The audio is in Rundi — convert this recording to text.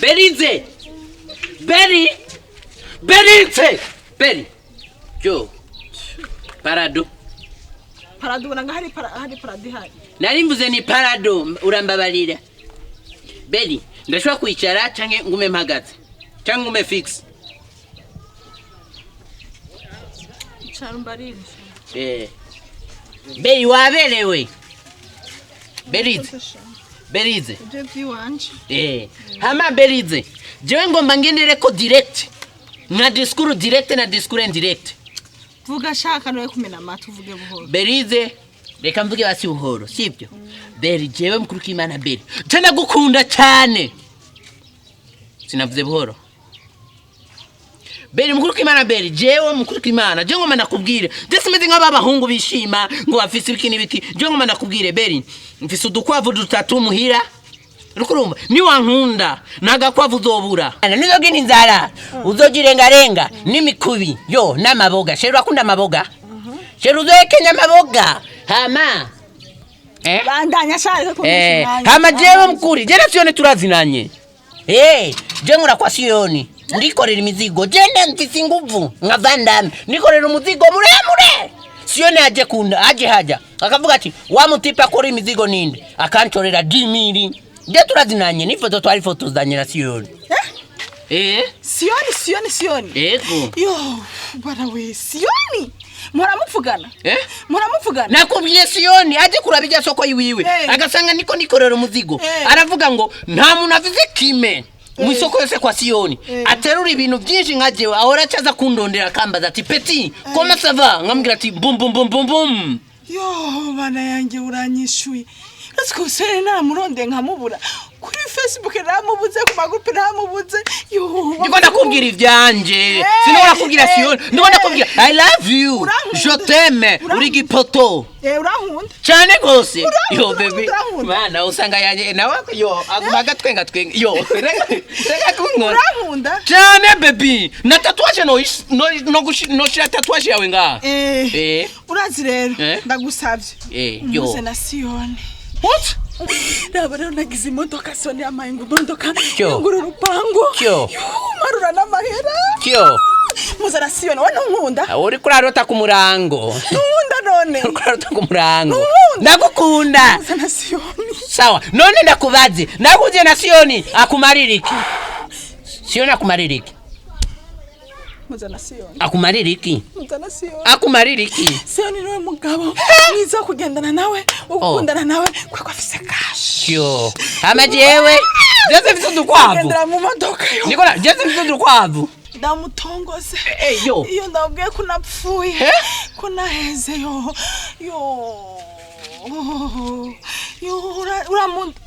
Berize. Berize. Beri. Jo. Parado. Parado nanga hari paradi hari. Nari mvuze ni parado urambabarira. Beri, ndashobora kwicara canke ngume mpagaze. Canke ngume fix. Charumbarira. Beri waberewe. Berize. Hama Berize. Jewe ngomba ngendereko direct. Na discours direct na discours indirect. Vuga shaka noye kumena amatu uvuge buhoro. Berize, reka mvuge basi buhoro, sibyo? Beri jewe mukuru k'Imana Beri. Tena gukunda cyane. Sinavuze buhoro. Beri mukuru k'Imana Beri, jewe mukuru k'Imana, je ngoma nakubwire. Dese meze nk'abahungu bishima ngo bafise ibiki n'ibiki. Je ngoma nakubwire Beri, mfise udukwavu dutatu muhira. Rukurumba, ni wankunda, nagakwavu uzobura. Nizogira inzara, uzogirengarenga, n'imikubi, yo, n'amaboga. Sheru akunda amaboga. Sheru uzohekenya amaboga. Hama. Bandanya shaka kumenya. Hama jewe mkuri, je na Siyoni turazinanye. Je nkora kwa Siyoni. Ndikorera imizigo, je mfise inguvu nka Vandame. Ndikorera umuzigo muremure. Siyoni aje haja. Akavuga ati, wa mutipa akora imizigo ninde? Akantorera 10,000. Je turazinanye n'ifoto twari foto zanye na Siyoni. Siyoni. Ego. Yo, barawe Siyoni. Muramuvugana? Muramuvugana? Nakubwiye Siyoni aje kurabija soko yiwiwe. Agasanga niko nikorera umuzigo. Aravuga ngo nta muntu avize kime. Mu isoko yose kwa Siyoni. Aterura ibintu byinshi nkajewe ahora acaza kundondera kambaza ati Petit, comment ça va? Ngambwira ati bum bum bum bum bum. Yo, bana yanjye uranyishuye. Ese se namuronde nkamubura kuri Facebook namubuze ku magroupe namubuze yo ndiko ndakubwira ivyanje sinora kubwira Siyoni ndiko ndakubwira I love you je t'aime uri gipoto urankunda cyane gose yo baby mana usanga yaje nawe yo agumaga twenga yo reka kunkora urankunda cyane baby na tatuage no shira tatuage yawe nga urazi rero ndagusavye yo muze na Siyoni. What? Nabara nagize imodoka Soni amahingo imodoka nguru rupango marura n'amahera muzara Siyoni wana nkunda uri kurarota ku murango nkunda none kurarota ku murango ndagukunda muzana Siyoni sawa none ndakubaze nakuze na Siyoni akumaririki Siyoni akumaririki muzana Siyoni akumaririki muzana Siyoni akumaririki Siyoni niwe mugabo mwiza kugendana nawe ukundana nawe kwa afise cash yo hama jewe jeze mfite udukwavu gendera mu modoka yo nikora jeze mfite udukwavu ndamutongose yo iyo ndabwiye ko napfuye ko naheze yo uramunda